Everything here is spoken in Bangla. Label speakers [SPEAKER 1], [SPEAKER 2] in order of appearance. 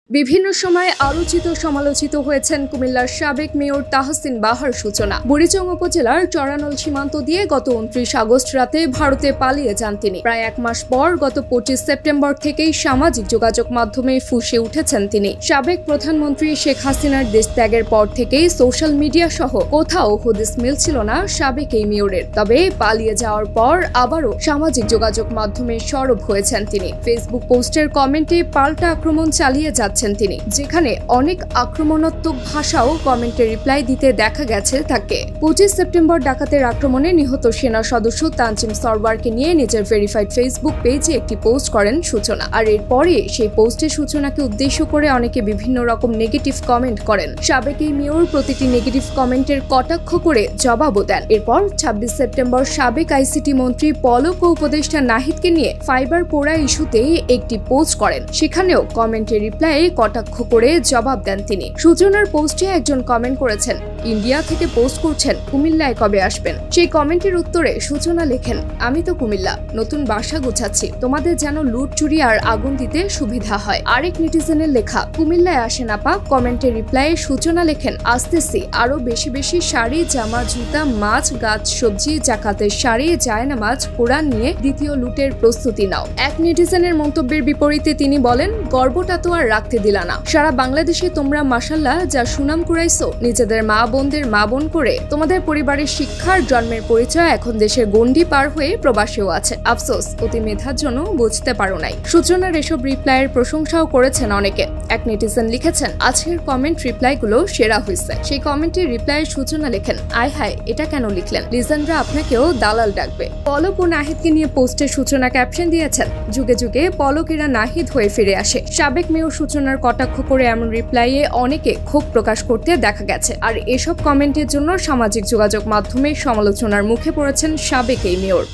[SPEAKER 1] বিভিন্ন সময় আলোচিত সমালোচিত হয়েছেন কুমিল্লার সাবেক মেয়র তাহসিন বাহার সূচনা। বুড়িচং উপজেলার চরানল সীমান্ত দিয়ে গত ২৯ আগস্ট রাতে ভারতে পালিয়ে যান তিনি। প্রায় এক মাস পর গত ২৫ সেপ্টেম্বর থেকেই সামাজিক যোগাযোগ মাধ্যমে ফুঁসে উঠেছেন তিনি। সাবেক প্রধানমন্ত্রী শেখ হাসিনার দেশত্যাগের পর থেকেই সোশ্যাল মিডিয়া সহ কোথাও হদিস মিলছিল না সাবেক এই মেয়রের। তবে পালিয়ে যাওয়ার পর আবারও সামাজিক যোগাযোগ মাধ্যমে সরব হয়েছেন তিনি। ফেসবুক পোস্টের কমেন্টে পাল্টা আক্রমণ চালিয়ে যাচ্ছেন তিনি, যেখানে অনেক আক্রমণাত্মক ভাষাও কমেন্টে রিপ্লাই দিতে দেখা গেছে তাকে। ২৫ সেপ্টেম্বর ডাকাতের আক্রমণে নিহত সেনা সদস্য তানজিম সরওয়ারকে নিয়ে নিজের ভেরিফাইড ফেসবুক পেজে একটি পোস্ট করেন সূচনা। আর এরপরে সেই পোস্টে সূচনাকে উদ্দেশ্য করে অনেকে বিভিন্ন রকম নেগেটিভ কমেন্ট করেন। সাবেক এই মেয়র প্রতিটি নেগেটিভ কমেন্টের কটাক্ষ করে জবাবও দেন। এরপর ২৬ সেপ্টেম্বর সাবেক আইসিটি মন্ত্রী পলক ও উপদেষ্টা নাহিদকে নিয়ে ফাইবার পোড়া ইস্যুতে একটি পোস্ট করেন। সেখানেও কমেন্টের রিপ্লাই কটাক্ষ করে জবাব দেন তিনি। সূচনার পোস্টে একজন কমেন্ট করেছেন, ইন্ডিয়া থেকে পোস্ট করছেন, কুমিল্লায় কবে আসবেন? সেই কমেন্টের উত্তরে সূচনা লেখেন, আমি তো কুমিল্লা, নতুন বাসা গোছাচ্ছি, তোমাদের যেন লুট চুরি আর আগুন দিতে সুবিধা হয়। আরেক নেটিজেনের লেখা, কুমিল্লায় আসেন আপা। কমেন্টের রিপ্লাইয়ে সূচনা লেখেন, আসতেছি, আরো বেশি বেশি শাড়ি, জামা, জুতা, মাছ, গাছ, সবজি, জাকাতের শাড়ি, জায়নামাজ, কোরআন নিয়ে দ্বিতীয় লুটের প্রস্তুতি নাও। এক নেটিজেনের মন্তব্যের বিপরীতে তিনি বলেন, গর্বটা তো আর রাখতে দিলা না। সারা বাংলাদেশে তোমরা মাশাআল্লাহ যা সুনাম কুড়াইছো, নিজেদের মা বোনদের মা বোন করে, তোমাদের পরিবারের শিক্ষার জন্মের পরিচয় এখন দেশের গণ্ডি পার হয়ে প্রবাসেও আছে। আফসোস, অতি মেধার জন্য বুঝতে পারো নাই। সূচনার এসব রিপ্লাইয়ের প্রশংসাও করেছেন অনেকে। এক নেটিজেন লিখেছেন, আজকের কমেন্ট রিপ্লাইগুলো সেরা হয়েছে। সেই কমেন্টের রিপ্লাইয়ের সূচনা লেখেন, আয় হায়, এটা কেন লিখলেন? লিজেন্ডরা আপনাকেও দালাল ডাকবে। পলক ও নাহিদকে নিয়ে পোস্টের সূচনা ক্যাপশন দিয়েছেন, যুগে যুগে পলকেরা নাহিদ হয়ে ফিরে আসে। সাবেক মেয়র সূচনার কটাক্ষ করে এমন রিপ্লাইয়ে অনেকে ক্ষোভ প্রকাশ করতে দেখা গেছে। আর এসব কমেন্টের জন্য সামাজিক যোগাযোগ মাধ্যমে সমালোচনার মুখে পড়েছেন সাবেক এই মেয়র।